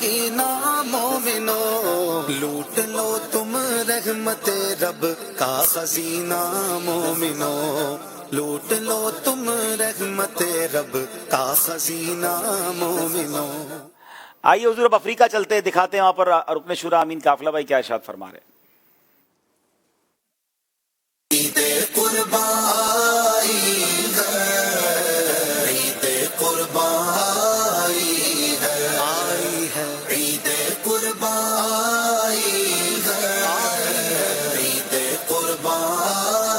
سکینہ مومنو، لوٹ لو تم رحمت رب کا خزینہ مومنو، لوٹ لو تم رحمت رب کا خزینہ مومنو۔ آئیے حضور اب افریقہ چلتے ہیں، دکھاتے ہیں وہاں پر رکن شورا امین قافلہ بھائی کیا ارشاد فرما رہے ہیں۔ عید قربان آئی ہے، عید قربان آئی ہے، عید قربان آئی ہے، عید قربان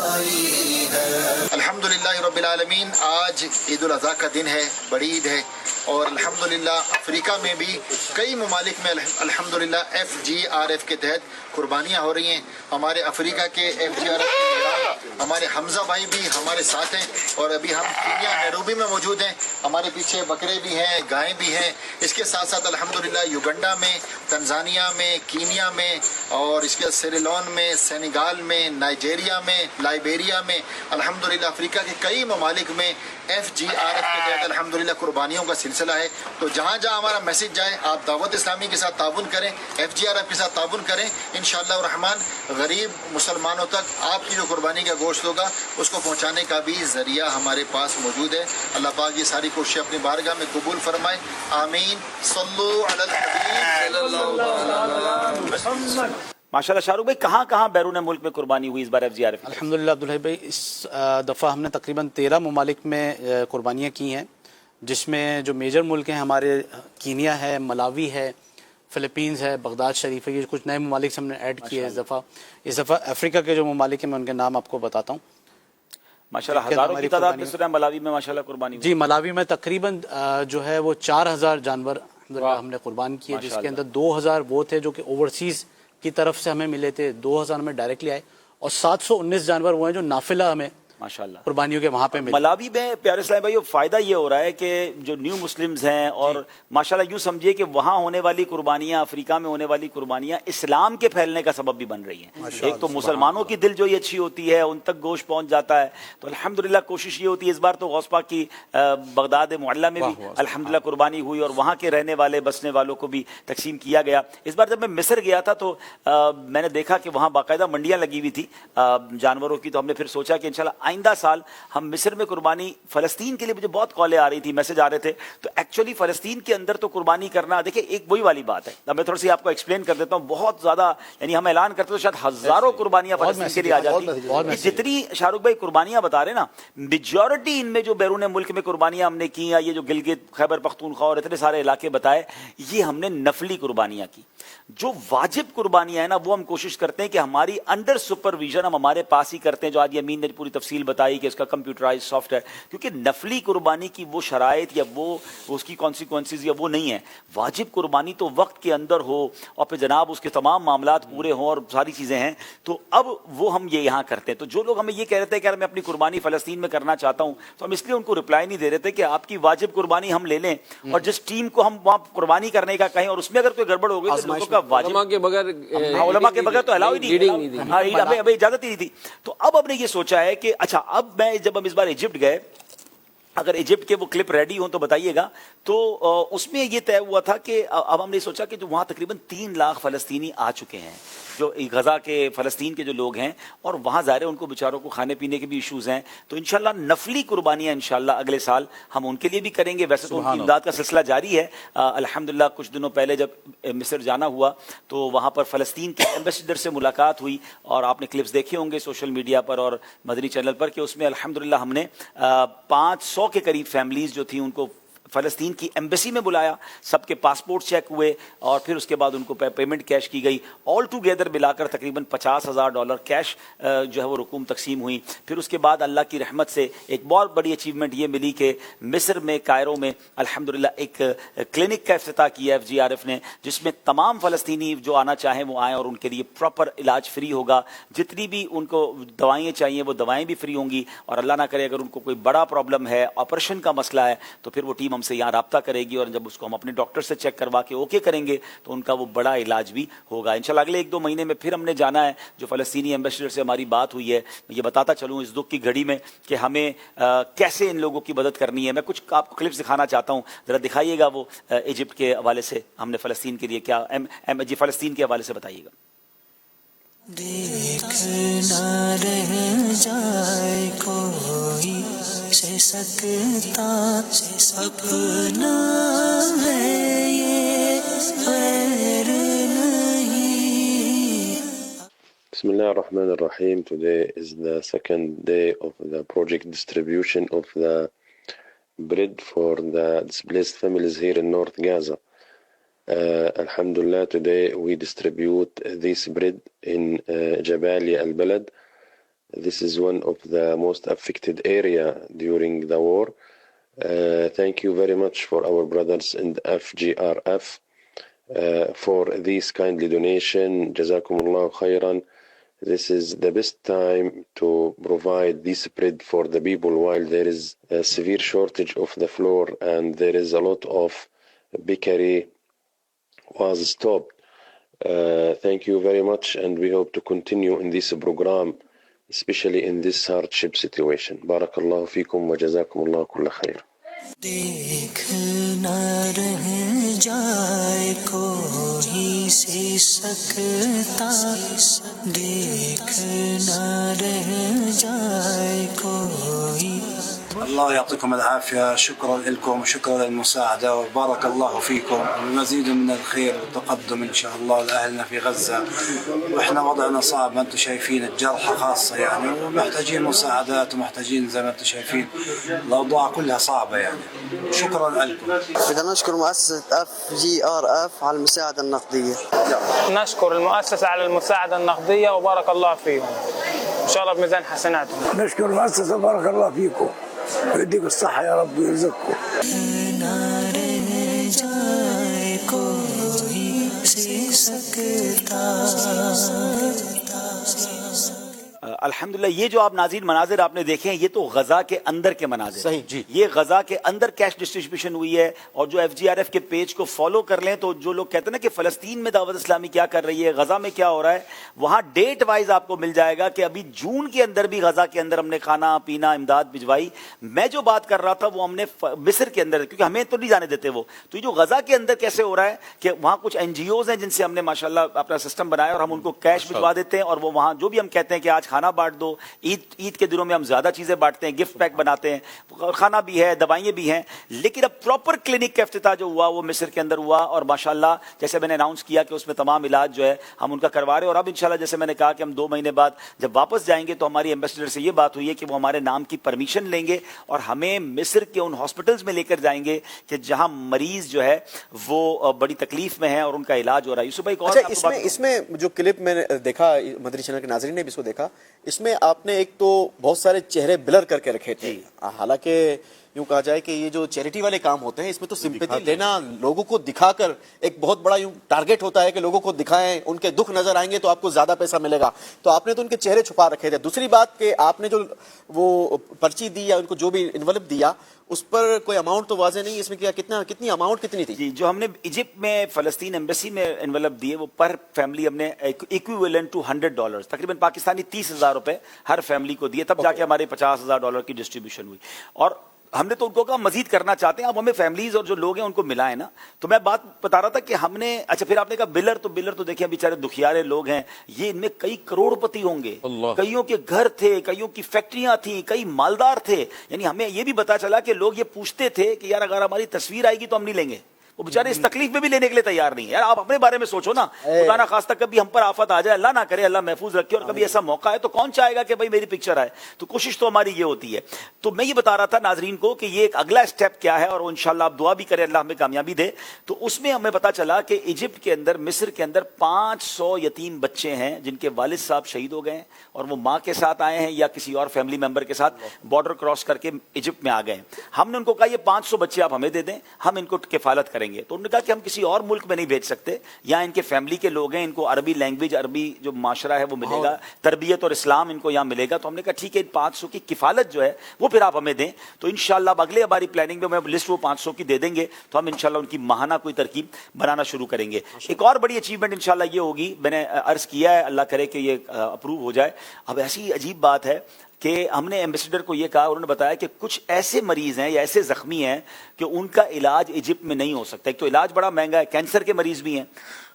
آئی ہے۔ الحمدللہ رب العالمین، آج عید الاضحیٰ کا دن ہے، بڑی عید ہے، اور الحمدللہ افریقہ میں بھی کئی ممالک میں الحمدللہ FGRF کے تحت قربانیاں ہو رہی ہیں۔ ہمارے افریقہ کے FGRF کے لیڈر ہمارے حمزہ بھائی بھی ہمارے ساتھ ہیں، اور ابھی ہم کینیا نیروبی میں موجود ہیں۔ ہمارے پیچھے بکرے بھی ہیں، گائیں بھی ہیں۔ اس کے ساتھ ساتھ الحمدللہ یوگنڈا میں، تنزانیہ میں، کینیا میں، اور اس کے سیریلون میں، سینیگال میں، نائجیریا میں، لائبیریا میں، الحمدللہ افریقہ کے کئی ممالک میں FGRF کے تحت الحمدللہ قربانیوں کا سلسلہ ہے۔ تو جہاں جہاں ہمارا میسج جائے، آپ دعوت اسلامی کے ساتھ تعاون کریں، FGRF کے ساتھ تعاون کریں، انشاءاللہ الرحمن غریب مسلمانوں تک آپ کی جو قربانی کا گوشت ہوگا اس کو پہنچانے کا بھی ذریعہ ہمارے پاس موجود ہے۔ اللہ پاک یہ ساری کوششیں اپنی بارگاہ میں قبول فرمائے، آمین۔ صلو علی الحبیب۔ ماشاءاللہ شاہ رخ بھائی، کہاں کہاں بیرون ملک میں قربانی ہوئی اس بار FGRF؟ الحمدللہ عبدالحی بھائی، اس دفعہ ہم نے تقریباً 13 ممالک میں قربانیاں کی ہیں، جس میں جو میجر ملک ہیں ہمارے کینیا ہے، ملاوی ہے، فلپینز ہے، بغداد شریف ہے، یہ کچھ نئے ممالک سے ہم نے ایڈ کیے ہیں اس دفعہ افریقہ کے جو ممالک ہیں میں ان کے نام آپ کو بتاتا ہوں۔ ماشاءاللہ ہزاروں کی تعداد میں سنا ہے ملاوی میں ماشاءاللہ قربانی ہوئی۔ جی، ملاوی میں تقریباً جو ہے وہ 4000 جانور ہم نے قربان کیے، جس کے اندر 2000 وہ تھے جو کہ اوورسیز کی طرف سے ہمیں ملے تھے، 2000 ہمیں ڈائریکٹلی آئے، اور 719 جانور وہ ہیں جو نافلہ ہمیں ماشاءاللہ قربانیوں کے وہاں پہ ملے۔ ملاوی میں پیارے اسلام بھائی فائدہ یہ ہو رہا ہے کہ جو نیو مسلمز ہیں، اور ماشاءاللہ یوں سمجھیے کہ وہاں ہونے والی قربانیاں، افریقہ میں ہونے والی قربانیاں اسلام کے پھیلنے کا سبب بھی بن رہی ہیں۔ ایک تو مسلمانوں کی دل جو یہ اچھی ہوتی ہے، ان تک گوشت پہنچ جاتا ہے، تو الحمدللہ کوشش یہ ہوتی ہے۔ اس بار تو غوث پاک کی بغداد معلیٰ میں بھی الحمدللہ قربانی ہوئی، اور وہاں کے رہنے والے بسنے والوں کو بھی تقسیم کیا گیا۔ اس بار جب میں مصر گیا تھا تو میں نے دیکھا کہ وہاں باقاعدہ منڈیاں لگی ہوئی تھی جانوروں کی، تو ہم نے پھر سوچا کہ انشاءاللہ آئندہ سال ہم مصر میں قربانی، فلسطین کے لیے مجھے بہت کالیں آ رہی تھی، میسج آ رہے تھے، تو ایکچولی فلسطین کے اندر تو قربانی کرنا، دیکھیں ایک وہی والی بات ہے، اب میں تھوڑا سی آپ کو ایکسپلین کر دیتا ہوں۔ بہت زیادہ یعنی ہم اعلان کرتے تو شاید ہزاروں قربانیاں فلسطین کے لیے آ جاتی، جتنی شاہ رخ بھائی قربانیاں بتا رہے نا، میجورٹی ان میں جو بیرون ملک میں قربانیاں ہم نے کی، یہ جو گلگت، خیبر پختونخوا اور اتنے سارے علاقے بتائے، یہ ہم نے نفلی قربانیاں کی۔ جو واجب قربانیاں ہیں نا، وہ ہم کوشش کرتے ہیں کہ ہماری انڈر سپرویژن ہم ہمارے پاس ہی کرتے ہیں، جو آج یمین نے پوری تفصیل بتائی کہ اس کا کمپیوٹرائز سافٹ ہے، کیونکہ نفلی قربانی کی وہ شرائط یا وہ اس کی کانسیکوینسز یا وہ نہیں ہے۔ واجب قربانی تو وقت کے اندر ہو، اور پھر جناب اس کے تمام معاملات پورے ہوں اور ساری چیزیں ہیں، تو اب وہ ہم یہ یہاں کرتے ہیں۔ تو جو لوگ ہمیں یہ کہہ رہے تھے کہ میں اپنی قربانی فلسطین میں کرنا چاہتا ہوں، تو ہم اس لیے ان کو رپلائی نہیں دے رہے تھے کہ آپ کی واجب قربانی ہم لے لیں، اور جس ٹیم کو ہم وہاں قربانی کرنے کا کہیں، اور اس میں اگر کوئی گڑبڑ ہو گئی تو لوگوں کا واجب علماء کے بغیر تو الاؤ ہی نہیں، ہمیں اجازت ہی نہیں تھی۔ تو اب ہم نے یہ سوچا ہے کہ اچھا، اب میں جب ہم اس بار ایجپٹ گئے، اگر ایجپٹ کے وہ کلپ ریڈی ہوں تو بتائیے گا، تو اس میں یہ طے ہوا تھا کہ اب ہم نے سوچا کہ جو وہاں تقریباً 3 لاکھ فلسطینی آ چکے ہیں، جو غزہ کے فلسطین کے جو لوگ ہیں، اور وہاں ظاہر ہے ان کو بیچاروں کو کھانے پینے کے بھی ایشوز ہیں، تو انشاءاللہ نفلی قربانیاں انشاءاللہ اگلے سال ہم ان کے لیے بھی کریں گے۔ ویسے تو ان کی امداد کا سلسلہ جاری ہے۔ الحمدللہ کچھ دنوں پہلے جب مصر جانا ہوا تو وہاں پر فلسطین کے ایمبیسیڈر سے ملاقات ہوئی، اور آپ نے کلپس دیکھے ہوں گے سوشل میڈیا پر اور مدنی چینل پر، کہ اس میں الحمدللہ ہم نے 500 کے قریب فیملیز جو تھیں ان کو فلسطین کی ایمبیسی میں بلایا، سب کے پاسپورٹ چیک ہوئے، اور پھر اس کے بعد ان کو پیمنٹ کیش کی گئی۔ آل ٹوگیدر ملا کر تقریباً $50,000 کیش جو ہے وہ رقوم تقسیم ہوئی۔ پھر اس کے بعد اللہ کی رحمت سے ایک بہت بڑی اچیومنٹ یہ ملی کہ مصر میں، کائرو میں الحمدللہ ایک کلینک کا افتتاح کیا FGRF نے، جس میں تمام فلسطینی جو آنا چاہیں وہ آئیں، اور ان کے لیے پراپر علاج فری ہوگا، جتنی بھی ان کو دوائیں چاہیے وہ دوائیں بھی فری ہوں گی، اور اللہ نہ کرے اگر ان کو کوئی بڑا پرابلم ہے، آپریشن کا مسئلہ ہے، تو پھر وہ ٹیم ہم سے یہاں رابطہ کرے گی اور جب اس کو ہم اپنے ڈاکٹر سے چیک کروا کے اوکے کریں گے تو ان کا وہ بڑا علاج بھی ہوگا انشاءاللہ. اگلے 1-2 مہینے میں پھر ہم نے جانا ہے. جو فلسطینی ایمبیسڈر سے ہماری بات ہوئی ہے, میں یہ بتاتا چلوں اس دکھ کی گھڑی میں کہ ہمیں کیسے ان لوگوں کی مدد کرنی ہے. میں کچھ آپ کو کلپس دکھانا چاہتا ہوں, ذرا دکھائیے گا وہ ایجپٹ کے حوالے سے ہم نے فلسطین کے لیے کیا جی فلسطین کے حوالے سے بتائیے گا. دیکھنا رہ جائے کوئی سے سکتا اپنا ہے یہ غیر نہیں. Bismillah ar-Rahman ar-Rahim. Today is the second day of the project distribution of the bread for the displaced families here in North Gaza. Alhamdulillah, today we distribute this bread in Jabali al-Balad. This is one of the most affected area during the war. Thank you very much for our brothers in the FGRF for this kindly donation. Jazakumullah khairan. This is the best time to provide this bread for the people while there is a severe shortage of the flour and there is a lot of bakery was stopped. Thank you very much, and we hope to continue in this program, especially in this hardship situation. Barakallahu feekum wa jazakumullah kulla khair. دیکھنا رہ جائے کوئی سے سکتا دیکھنا رہ جائے کوئی. الله يعطيكم العافية. شكرا لكم وشكرا للمساعدة وبارك الله فيكم. المزيد من الخير والتقدم إن شاء الله لأهلنا في غزة. وإحنا وضعنا صعب ما أنتم شايفين, الجرحى خاصة يعني, ومحتاجين مساعدات ومحتاجين زي ما أنتم شايفين الأوضاع كلها صعبة يعني. شكرا لكم. بدنا نشكر مؤسسة FGRF على المساعدة النقدية. نشكر المؤسسة على المساعدة النقدية وبارك الله فيهم, إن شاء الله بميزان حسناتهم. نشكر المؤسسة بارك الله فيكم ويديك الصحة يا رب ويرزقكم. الحمدللہ یہ جو آپ ناظرین مناظر آپ نے دیکھے ہیں یہ تو غزہ کے اندر کے مناظر صحیح جی. یہ غزہ کے اندر کیش ڈسٹریبیوشن ہوئی ہے, اور جو FGRF کے پیج کو فالو کر لیں تو جو لوگ کہتے ہیں نا کہ فلسطین میں دعوت اسلامی کیا کر رہی ہے, غزہ میں کیا ہو رہا ہے, وہاں ڈیٹ وائز آپ کو مل جائے گا کہ ابھی جون کے اندر بھی غزہ کے اندر ہم نے کھانا پینا امداد بھجوائی. میں جو بات کر رہا تھا وہ ہم نے مصر کے اندر, کیونکہ ہمیں تو نہیں جانے دیتے وہ, تو یہ جو غزہ کے اندر کیسے ہو رہا ہے کہ وہاں کچھ NGOs ہیں جن سے ہم نے ماشاءاللہ اپنا سسٹم بنایا اور ہم ان کو کیش بھجوا دیتے ہیں, اور وہ وہاں جو بھی ہم کہتے ہیں کہ آج کھانا بانٹ دو, عید کے دنوں میں ہم زیادہ چیزیں بانٹتے ہیں, گفٹ پیک بناتے ہیں, کھانا بھی ہے, دوائیں بھی ہیں. لیکن اب پراپر کلینک کا افتتاح جو ہوا وہ مصر کے اندر ہوا, اور ماشاءاللہ جیسے میں نے اناؤنس کیا کہ اس میں تمام علاج جو ہے ہم ان کا کروا رہے ہیں. اور اب انشاءاللہ جیسے میں نے کہا کہ ہم 2 مہینے بعد جب واپس جائیں گے تو ہماری ایمبیسڈر سے یہ بات ہوئی ہے کہ وہ ہمارے نام کی پرمیشن لیں گے اور ہمیں مصر کے ان ہاسپٹلز میں لے کر جائیں گے کہ جہاں مریض جو ہے وہ بڑی تکلیف میں ہیں اور ان کا علاج ہو روا ہے. یوسف بھائی اچھا, اس میں جو کلپ میں نے دیکھا, مدری چینل کے ناظرین نے بھی اس کو دیکھا, اس میں آپ نے ایک تو بہت سارے چہرے بلر کر کے رکھے تھے. حالانکہ یوں کہا جائے کہ یہ جو چیریٹی والے کام ہوتے ہیں اس میں تو سمپیتی لینا, لوگوں کو دکھا کر, ایک بہت بڑا یوں ٹارگٹ ہوتا ہے کہ لوگوں کو دکھائیں, ان کے دکھ نظر آئیں گے تو آپ کو زیادہ پیسہ ملے گا, تو آپ نے تو ان کے چہرے چھپا رکھے تھے. دوسری بات کہ آپ نے جو وہ پرچی دی یا ان کو جو بھی انویلپ دیا اس پر کوئی اماؤنٹ تو واضح نہیں, اس میں کیا کتنی اماؤنٹ کتنی تھی؟ جی, جو ہم نے ایجپٹ میں فلسطین ایمبیسی میں انویلپ دیے وہ پر فیملی ہم نے ایکویولنٹ ٹو $100 تقریباً پاکستانی 30,000 روپے ہر فیملی کو دیے, تب جا کے ہمارے $50,000 کی ڈسٹریبیوشن ہوئی. اور ہم نے تو ان کو کہا مزید کرنا چاہتے ہیں, اب ہمیں فیملیز اور جو لوگ ہیں ان کو ملا ہے نا. تو میں بات بتا رہا تھا کہ ہم نے, اچھا پھر آپ نے کہا بلر تو دیکھیں بیچارے دکھیارے لوگ ہیں, یہ ان میں کئی کروڑ پتی ہوں گے, کئیوں کے گھر تھے, کئیوں کی فیکٹریاں تھیں, کئی مالدار تھے. یعنی ہمیں یہ بھی پتا چلا کہ لوگ یہ پوچھتے تھے کہ یار اگر ہماری تصویر آئے گی تو ہم نہیں لیں گے, وہ بیچارے اس تکلیف میں بھی لینے کے لیے تیار نہیں ہے. یار آپ اپنے بارے میں سوچو نا, خدا نہ خواستہ کبھی ہم پر آفت آ جائے, اللہ نہ کرے, اللہ محفوظ رکھے, اور کبھی ایسا موقع ہے تو کون چاہے گا کہ بھائی میری پکچر آئے. تو کوشش تو ہماری یہ ہوتی ہے. تو میں یہ بتا رہا تھا ناظرین کو کہ یہ ایک اگلا اسٹیپ کیا ہے, اور انشاءاللہ آپ دعا بھی کریں اللہ ہمیں کامیابی دے. تو اس میں ہمیں پتا چلا کہ ایجپٹ کے اندر, مصر کے اندر 500 یتیم بچے ہیں جن کے والد صاحب شہید ہو گئے ہیں, اور وہ ماں کے ساتھ آئے ہیں یا کسی اور فیملی ممبر کے ساتھ بارڈر کراس کر کے ایجپٹ میں آ گئے ہیں. ہم نے ان کو کہا یہ 500 بچے آپ ہمیں دے دیں, ہم ان کو کفالت کریں گے. کریں گے. تو انہوں نے کہا کہ ہم کسی اور ملک میں نہیں بھیج سکتے, یہاں ان کے فیملی کے لوگ ہیں, ان کو عربی لینگویج, عربی جو معاشرہ ہے وہ ملے گا, تربیت اور اسلام ان کو یہاں ملے گا. تو ہم نے کہا ٹھیک ہے 500 کی کفالت جو ہے وہ پھر آپ ہمیں دیں. تو انشاءاللہ اب اگلے ہماری پلاننگ میں لسٹ وہ 500 کی دے دیں گے, تو ہم انشاءاللہ ان کی ماہانہ کوئی ترکیب بنانا شروع کریں گے. ایک اور بڑی اچیومنٹ انشاءاللہ یہ ہوگی, میں نے عرض کیا ہے, اللہ کرے کہ یہ اپروو ہو جائے. اب ایسی عجیب بات ہے کہ ہم نے ایمبیسیڈر کو یہ کہا, انہوں نے بتایا کہ کچھ ایسے مریض ہیں یا ایسے زخمی ہیں کہ ان کا علاج ایجپٹ میں نہیں ہو سکتا. ایک تو علاج بڑا مہنگا ہے, کینسر کے مریض بھی ہیں.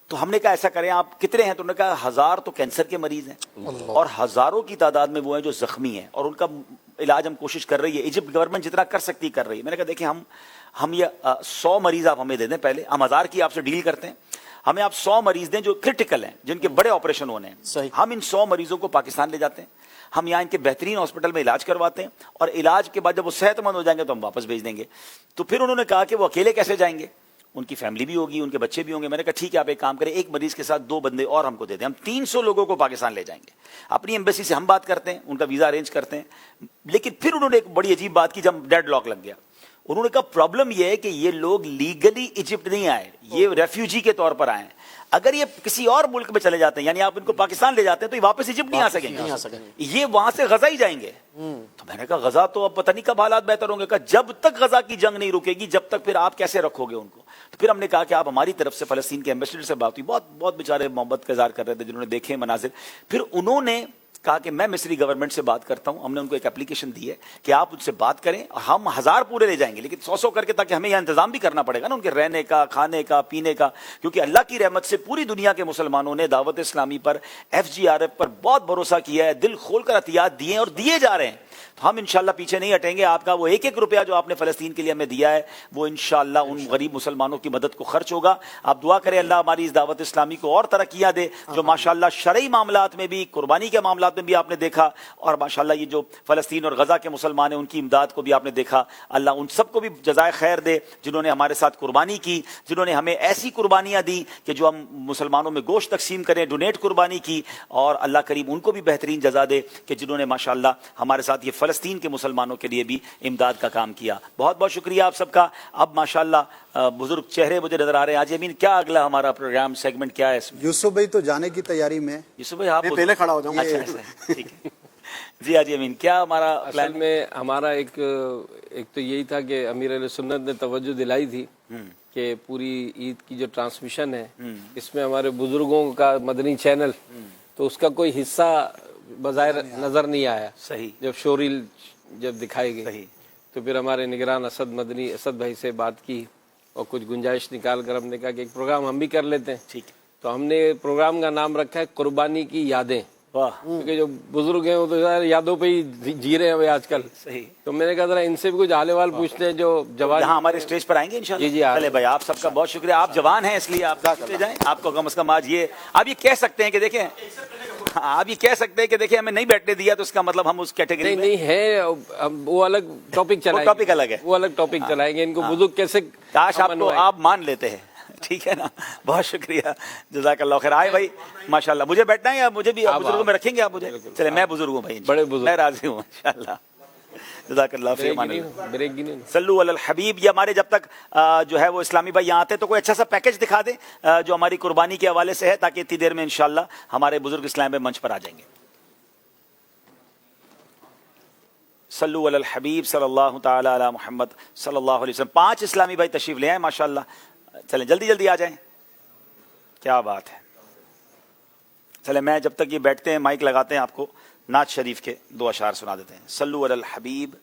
تو ہم نے کہا ایسا کریں, آپ کتنے ہیں؟ تو انہوں نے کہا 1000 تو کینسر کے مریض ہیں اور ہزاروں کی تعداد میں وہ ہیں جو زخمی ہیں, اور ان کا علاج ہم کوشش کر رہی ہے. ایجپٹ گورنمنٹ جتنا کر سکتی کر رہی ہے. میں نے کہا دیکھیں ہم یہ 100 مریض آپ ہمیں دے دیں, پہلے ہم 1000 کی آپ سے ڈیل کرتے ہیں, ہمیں آپ 100 مریض دیں جو کرٹیکل ہیں, جن کے بڑے آپریشن ہونے ہیں. ہم ان 100 مریضوں کو پاکستان لے جاتے ہیں, ہم یہاں ان کے بہترین ہاسپٹل میں علاج کرواتے ہیں, اور علاج کے بعد جب وہ صحت مند ہو جائیں گے تو ہم واپس بھیج دیں گے. تو پھر انہوں نے کہا کہ وہ اکیلے کیسے جائیں گے, ان کی فیملی بھی ہوگی, ان کے بچے بھی ہوں گے. میں نے کہا ٹھیک ہے آپ ایک کام کریں, ایک مریض کے ساتھ 2 بندے اور ہم کو دے دیں, ہم 300 لوگوں کو پاکستان لے جائیں گے. اپنی ایمبیسی سے ہم بات کرتے ہیں, ان کا ویزا ارینج کرتے ہیں. لیکن پھر انہوں نے ایک بڑی عجیب بات کی, جب ڈیڈ لاک لگ گیا. انہوں نے کہا پرابلم یہ ہے کہ یہ لوگ لیگلی ایجپٹ نہیں آئے, یہ ریفیوجی کے طور پر آئے ہیں. اگر یہ کسی اور ملک میں چلے جاتے ہیں, یعنی آپ ان کو پاکستان لے جاتے ہیں, تو یہ واپس ایجپٹ نہیں آ سکیں گے, یہ وہاں سے غزہ ہی جائیں گے. تو میں نے کہا غزہ تو اب پتہ نہیں کب حالات بہتر ہوں گے. کہا جب تک غزہ کی جنگ نہیں رکے گی, جب تک پھر آپ کیسے رکھو گے ان کو. تو پھر ہم نے کہا کہ آپ ہماری طرف سے فلسطین کے ایمبیسڈر سے بات ہوئی, بہت بیچارے محبت کا اظہار کر رہے تھے, جنہوں نے دیکھے مناظر. پھر انہوں نے کہا کہ میں مصری گورنمنٹ سے بات کرتا ہوں. ہم نے ان کو ایک اپلیکیشن دی ہے کہ آپ ان سے بات کریں, اور ہم 1000 پورے لے جائیں گے, لیکن 100 کر کے, تاکہ ہمیں یہاں انتظام بھی کرنا پڑے گا نا ان کے رہنے کا, کھانے کا, پینے کا. کیونکہ اللہ کی رحمت سے پوری دنیا کے مسلمانوں نے دعوت اسلامی پر, FGRF پر بہت بھروسہ کیا ہے, دل کھول کر عطیات دیے ہیں اور دیے جا رہے ہیں. تو ہم انشاءاللہ پیچھے نہیں ہٹیں گے. آپ کا وہ 1-1 روپیہ جو آپ نے فلسطین کے لیے ہمیں دیا ہے, وہ انشاءاللہ ان غریب مسلمانوں کی مدد کو خرچ ہوگا. آپ دعا کریں اللہ ہماری اس دعوت اسلامی کو اور ترقیاں دے, جو ماشاءاللہ شرعی معاملات میں بھی, قربانی کے معاملات میں بھی آپ نے دیکھا, اور ماشاءاللہ یہ جو فلسطین اور غزہ کے مسلمان ہیں ان کی امداد کو بھی آپ نے دیکھا. اللہ ان سب کو بھی جزائے خیر دے جنہوں نے ہمارے ساتھ قربانی کی, جنہوں نے ہمیں ایسی قربانیاں دی کہ جو ہم مسلمانوں میں گوشت تقسیم کریں, ڈونیٹ قربانی کی. اور اللہ کریم ان کو بھی بہترین جزا دے کہ جنہوں نے ماشاءاللہ ہمارے ساتھ یہ فلسطین کے مسلمانوں کے لیے بھی امداد کا کام کیا. بہت بہت شکریہ آپ سب کا. اب ماشاءاللہ بزرگ چہرے مجھے نظر آ رہے ہیں. آج امین کیا اگلا ہمارا پروگرام سیگمنٹ کیا ہے اس میں؟ یوسف بھائی تو جانے کی تیاری میں. یوسف بھائی آپ پہلے کھڑا ہو جاؤں. اچھا ٹھیک ہے جی. آج امین کیا ہمارا اصل میں ہمارا ایک تو یہی تھا کہ امیر علیہ سنت نے توجہ دلائی تھی کہ پوری عید کی جو ٹرانسمیشن ہے اس میں ہمارے بزرگوں کا مدنی چینل, تو اس کا کوئی حصہ بظاہر نظر نہیں آیا. صحیح. جب شوریل جب دکھائی گئی تو پھر ہمارے نگران اسد بھائی سے بات کی, اور کچھ گنجائش نکال کر ہم نے کہا کہ ایک پروگرام ہم بھی کر لیتے ہیں. ٹھیک ہے. تو ہم نے پروگرام کا نام رکھا ہے قربانی کی یادیں. واہ. کیونکہ جو بزرگ ہیں وہ تو یادوں پہ ہی جی رہے ہیں آج کل. صحیح. تو میں نے کہا ذرا ان سے بھی کچھ حال حوال پوچھتے ہیں جو جوان یہاں ہمارے اسٹیج پر آئیں گے انشاءاللہ. جی چلے بھائی آپ سب کا بہت شکریہ. آپ جوان ہیں اس لیے آپ چلے جائیں. آپ کو کم از کم آج یہ آپ یہ کہہ سکتے ہیں کہ دیکھیں, آپ یہ کہہ سکتے ہیں کہ دیکھیں ہمیں نہیں بیٹھنے دیا, تو اس کا مطلب ہم اس کیٹیگری میں نہیں ہے. وہ الگ ٹاپک چلائیں گے, ٹاپک الگ ہے, وہ الگ ٹاپک چلائیں گے. ان کو بزرگ کیسے کاش آپ کو آپ مان لیتے ہیں. ٹھیک ہے نا, بہت شکریہ, جزاک اللہ خیر. آئے بھائی ماشاءاللہ. مجھے بیٹھنا ہے یا مجھے بھی بزرگوں میں رکھیں گے آپ مجھے؟ چلے میں بزرگ ہوں بھائی, بڑے بزرگ, میں راضی ہوں انشاءاللہ. جزاک اللہ خیر. صلو علی الحبیب. یہ ہمارے جب تک جو ہے وہ اسلامی بھائی یہاں آتے تو کوئی اچھا سا پیکج دکھا دیں جو ہماری قربانی کے حوالے سے ہے, تاکہ اتنی دیر میں انشاءاللہ ہمارے بزرگ اسلام میں منچ پر آ جائیں گے. صلو علی الحبیب صلی اللہ تعالی علی محمد صلی اللہ علیہ وسلم. 5 اسلامی بھائی تشریف لے آئیں ماشاءاللہ. چلیں جلدی جلدی آ جائیں. کیا بات ہے. چلیں میں جب تک یہ بیٹھتے ہیں مائک لگاتے ہیں, آپ کو نعت شریف کے 2 اشعار سنا دیتے ہیں. صلو علی الحبیب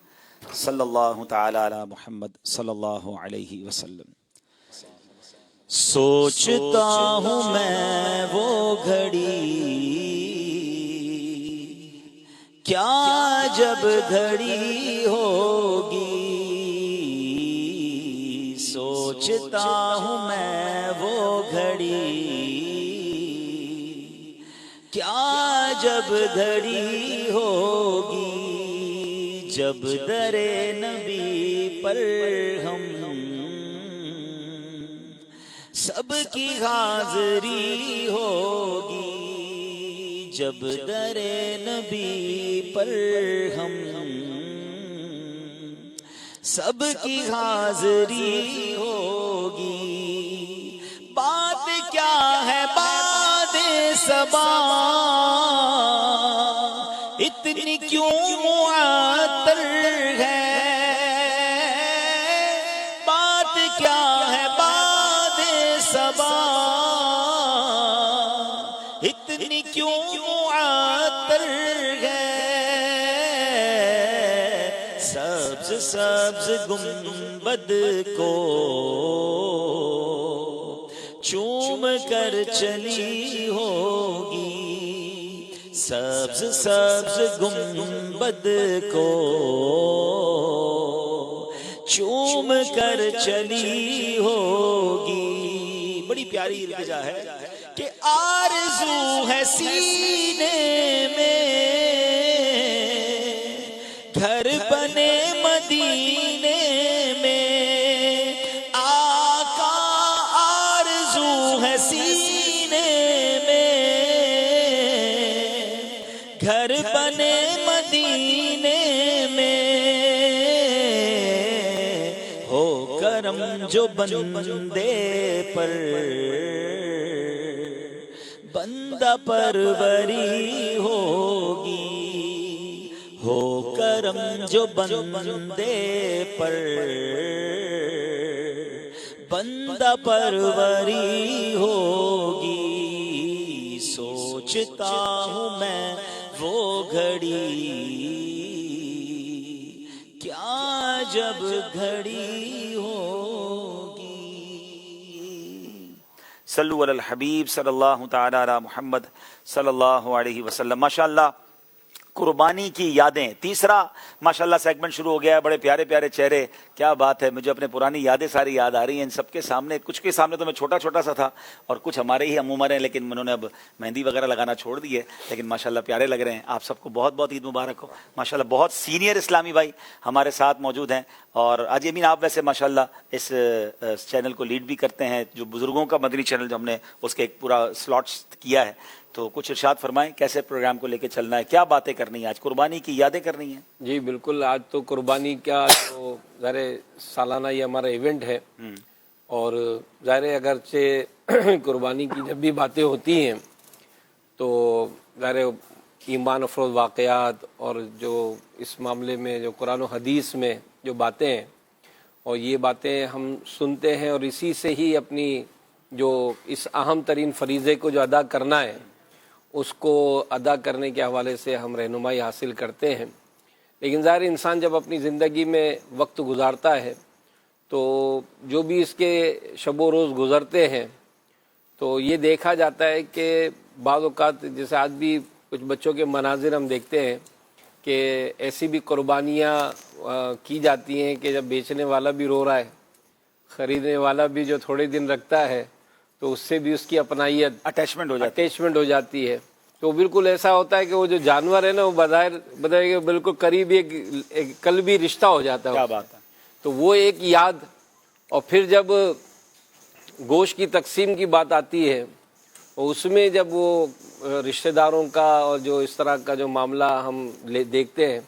صلی اللہ تعالی علی محمد صلی اللہ علیہ وسلم. سوچتا ہوں میں وہ گھڑی کیا جب گھڑی ہوگی, سوچتا ہوں میں وہ گھڑی کیا جب گھڑی ہوگی, جب در نبی پر ہم سب کی حاضری ہوگی, جب در نبی پر ہم سب کی حاضری ہوگی, کیا ہے باد صبا اتنی کیوں معطر ہے، بات کیا ہے باد صبا اتنی کیوں معطر ہے، سبز سبز گنبد کو چوم کر چلی ہوگی، سبز سبز گنبد کو چوم کر چلی ہوگی۔ بڑی پیاری التجا ہے کہ آرزو ہے سینے میں گھر بنے مدینے میں، آقا آرزو ہے سینے میں گھر بنے مدینے میں، ہو کرم جو بندے پر بندہ پروری ہوگی، ہو کرم جو بندے پر بندہ پروری ہوگی، سوچتا ہوں میں وہ گھڑی کیا جب گھڑی ہوگی۔ صلو علی الحبیب صلی اللہ تعالی علی محمد صلی اللہ علیہ وسلم۔ ماشاءاللہ قربانی کی یادیں، تیسرا ماشاءاللہ سیگمنٹ شروع ہو گیا ہے۔ بڑے پیارے پیارے چہرے، کیا بات ہے، مجھے اپنے پرانی یادیں ساری یاد آ رہی ہیں ان سب کے سامنے۔ کچھ کے سامنے تو میں چھوٹا چھوٹا سا تھا اور کچھ ہمارے ہی ہم عمر ہیں، لیکن انہوں نے اب مہندی وغیرہ لگانا چھوڑ دی ہے، لیکن ماشاءاللہ پیارے لگ رہے ہیں۔ آپ سب کو بہت بہت عید مبارک ہو۔ ماشاءاللہ بہت سینئر اسلامی بھائی ہمارے ساتھ موجود ہیں، اور آج یمین آپ ویسے ماشاءاللہ اس چینل کو لیڈ بھی کرتے ہیں، جو بزرگوں کا مدنی چینل جو ہم نے اس کے ایک پورا سلاٹ کیا ہے، تو کچھ ارشاد فرمائیں کیسے پروگرام کو لے کے چلنا ہے، کیا باتیں کرنی ہیں آج، قربانی کی یادیں کرنی ہیں؟ جی بالکل، آج تو قربانی کا جو ظاہر سالانہ یہ ہمارا ایونٹ ہے، اور ظاہر اگرچہ قربانی کی جب بھی باتیں ہوتی ہیں تو ظاہر ایمان افروز واقعات اور جو اس معاملے میں جو قرآن و حدیث میں جو باتیں ہیں، اور یہ باتیں ہم سنتے ہیں اور اسی سے ہی اپنی جو اس اہم ترین فریضے کو جو ادا کرنا ہے اس کو ادا کرنے کے حوالے سے ہم رہنمائی حاصل کرتے ہیں۔ لیکن ظاہر انسان جب اپنی زندگی میں وقت گزارتا ہے تو جو بھی اس کے شب و روز گزرتے ہیں تو یہ دیکھا جاتا ہے کہ بعض اوقات جیسے آج بھی کچھ بچوں کے مناظر ہم دیکھتے ہیں کہ ایسی بھی قربانیاں کی جاتی ہیں کہ جب بیچنے والا بھی رو رہا ہے، خریدنے والا بھی جو تھوڑے دن رکھتا ہے تو اس سے بھی اس کی اپنائیت اٹیچمنٹ ہو جاتی ہے۔ تو بالکل ایسا ہوتا ہے کہ وہ جو جانور ہے نا وہ بظاہر بالکل قریب ایک قلبی رشتہ ہو جاتا ہے۔ کیا بات ہے۔ تو وہ ایک یاد، اور پھر جب گوشت کی تقسیم کی بات آتی ہے اور اس میں جب وہ رشتہ داروں کا اور جو اس طرح کا جو معاملہ ہم دیکھتے ہیں،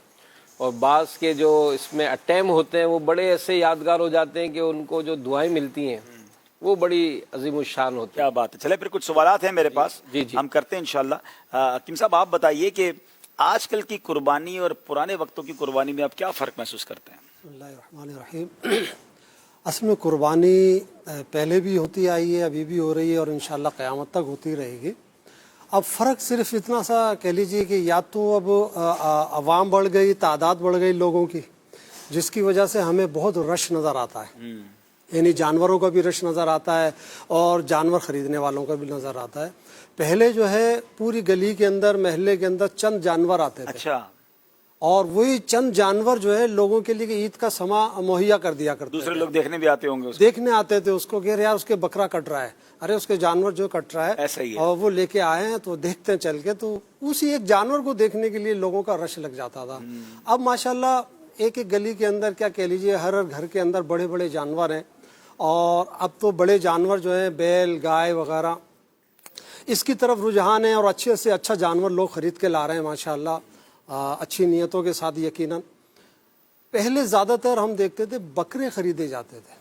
اور بعض کے جو اس میں اٹیم ہوتے ہیں وہ بڑے ایسے یادگار ہو جاتے ہیں کہ ان کو جو دعائیں ملتی ہیں وہ بڑی عظیم الشان ہوتی ہے۔ کیا بات ہے۔ چلے پھر کچھ سوالات ہیں میرے پاس، ہم کرتے ہیں انشاءاللہ۔ حکیم صاحب آپ بتائیے کہ آج کل کی قربانی اور پرانے وقتوں کی قربانی میں آپ کیا فرق محسوس کرتے ہیں؟ بسم اللہ الرحمن الرحیم۔ اصل میں قربانی پہلے بھی ہوتی آئی ہے، ابھی بھی ہو رہی ہے اور انشاءاللہ قیامت تک ہوتی رہے گی۔ اب فرق صرف اتنا سا کہہ لیجیے کہ یا تو اب عوام بڑھ گئی، تعداد بڑھ گئی لوگوں کی، جس کی وجہ سے ہمیں بہت رش نظر آتا ہے، یعنی جانوروں کا بھی رش نظر آتا ہے اور جانور خریدنے والوں کا بھی نظر آتا ہے۔ پہلے جو ہے پوری گلی کے اندر، محلے کے اندر چند جانور آتے تھے، اچھا، اور وہی چند جانور جو ہے لوگوں کے لیے عید کا سما مہیا کر دیا کرتے، دوسرے لوگ دیکھنے بھی آتے ہوں گے، دیکھنے آتے تھے اس کو کہ یار اس کے بکرا کٹ رہا ہے، ارے اس کے جانور جو کٹ رہا ہے، ایسا ہی ہے، اور وہ لے کے آئے ہیں تو دیکھتے ہیں چل کے، تو اسی ایک جانور کو دیکھنے کے لیے لوگوں کا رش لگ جاتا تھا۔ اب ماشاءاللہ ایک ایک گلی کے اندر کیا کہہ لیجیے ہر گھر کے اندر بڑے بڑے جانور ہیں، اور اب تو بڑے جانور جو ہیں بیل، گائے وغیرہ، اس کی طرف رجحان ہے، اور اچھے سے اچھا جانور لوگ خرید کے لا رہے ہیں ماشاءاللہ، اچھی نیتوں کے ساتھ یقیناً۔ پہلے زیادہ تر ہم دیکھتے تھے بکرے خریدے جاتے تھے،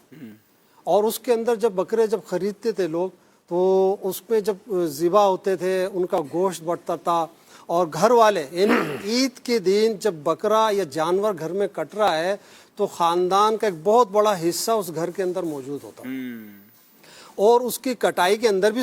اور اس کے اندر جب بکرے جب خریدتے تھے لوگ تو اس میں جب ذبح ہوتے تھے ان کا گوشت بٹتا تھا، اور گھر والے یعنی عید کے دن جب بکرا یا جانور گھر میں کٹ رہا ہے تو خاندان کا ایک بہت بڑا حصہ اس گھر کے اندر موجود ہوتا اور اس کی کٹائی کے اندر بھی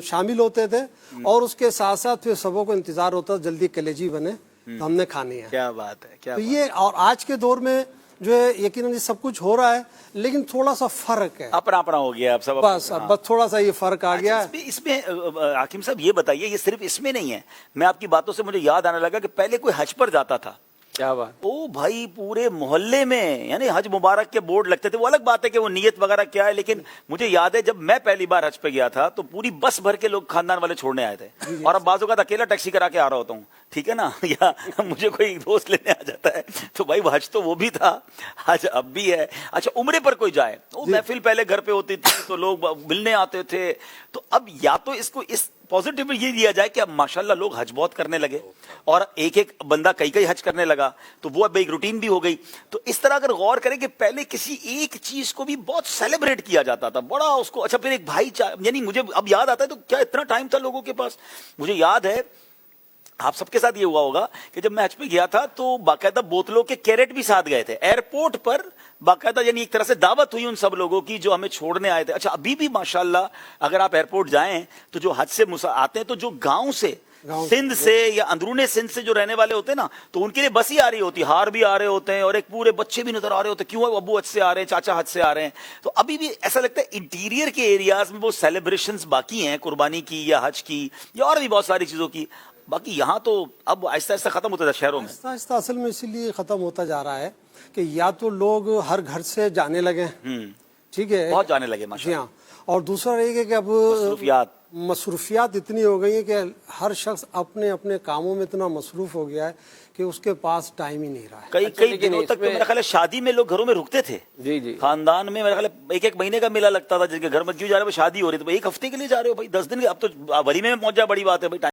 شامل ہوتے تھے، اور اس کے ساتھ ساتھ پھر سبوں کو انتظار ہوتا جلدی کلیجی بنے تو ہم نے کھانی ہے. کیا بات ہے، کیا تو یہ اور آج کے دور میں جو ہے یقیناً سب کچھ ہو رہا ہے لیکن تھوڑا سا فرق ہے، اپنا اپنا ہو گیا اب سب. بس بس تھوڑا سا یہ فرق آ گیا. اس میں حاکم صاحب یہ بتائیے، یہ صرف اس میں نہیں ہے، میں آپ کی باتوں سے مجھے یاد آنے لگا کہ پہلے کوئی حج پر جاتا تھا، کیا بات، او بھائی پورے محلے میں یعنی حج مبارک کے بورڈ لگتے تھے. وہ الگ بات ہے کہ وہ نیت وغیرہ کیا ہے، لیکن مجھے یاد ہے جب میں پہلی بار حج پہ گیا تھا تو پوری بس بھر کے لوگ خاندان والے چھوڑنے آئے تھے، اور اب بعض اوقات اکیلا ٹیکسی کرا کے آ رہا ہوتا ہوں، ٹھیک ہے نا، یا مجھے کوئی دوست لینے آ جاتا ہے. تو بھائی حج تو وہ بھی تھا، حج اب بھی ہے. اچھا عمرے پر کوئی جائے، وہ محفل پہلے گھر پہ ہوتی تھی تو لوگ ملنے آتے تھے، تو اب یا تو اس کو اس پازیٹیو میں یہ دیا جائے کہ اب ماشاءاللہ لوگ حج بہت کرنے لگے اور ایک ایک بندہ کئی حج کرنے لگا تو وہ اب ایک روٹین بھی ہو گئی. تو اس طرح اگر غور کریں کہ پہلے کسی ایک چیز کو بھی بہت سیلیبریٹ کیا جاتا تھا، بڑا اس کو، اچھا پھر ایک بھائی یعنی مجھے اب یاد آتا ہے تو کیا اتنا ٹائم تھا لوگوں کے پاس. مجھے یاد ہے آپ سب کے ساتھ یہ ہوا ہوگا کہ جب میں حج پہ گیا تھا تو باقاعدہ بوتلوں کے کیرٹ بھی ساتھ گئے تھے ایئرپورٹ پر باقاعدہ، یعنی ایک طرح سے دعوت ہوئی ان سب لوگوں کی جو ہمیں چھوڑنے آئے تھے. اچھا ابھی بھی ماشاءاللہ اگر آپ ایئرپورٹ جائیں تو جو حج سے آتے ہیں تو جو گاؤں سے سندھ سے یا اندرون سندھ سے جو رہنے والے ہوتے ہیں نا، تو ان کے لیے بس ہی آ رہی ہوتی، ہار بھی آ رہے ہوتے ہیں اور ایک پورے بچے بھی نظر آ رہے ہوتے ہیں. کیوں ابو حج سے آ رہے ہیں، چاچا حج سے آ رہے ہیں. تو ابھی بھی ایسا لگتا ہے انٹیریئر کے ایریاز میں وہ سیلیبریشنز باقی ہیں قربانی کی یا حج کی یا اور بھی بہت ساری چیزوں کی. باقی یہاں تو اب آہستہ آہستہ ختم ہوتا تھا شہروں میں، آہستہ آہستہ اصل میں اسی لیے ختم ہوتا جا رہا ہے کہ یا تو لوگ ہر گھر سے جانے لگے، ٹھیک ہے، بہت جانے لگے جی ہاں، اور دوسرا یہ ہے کہ اب مصروفیات اتنی ہو گئی ہیں کہ ہر شخص اپنے اپنے کاموں میں اتنا مصروف ہو گیا ہے کہ اس کے پاس ٹائم ہی نہیں رہا ہے. کئی دنوں تک تو میرا خیال ہے شادی میں لوگ گھروں میں رکتے تھے، جی خاندان میں میرا خیال ہے ایک مہینے کا میلہ لگتا تھا جس کے گھر میں کیوں جا رہے ہو، شادی ہو رہی تو ایک ہفتے کے لیے جا رہے ہو بھائی، 10 دن، اب تو ولیمے میں پہنچ جا بڑی بات ہے بھائی.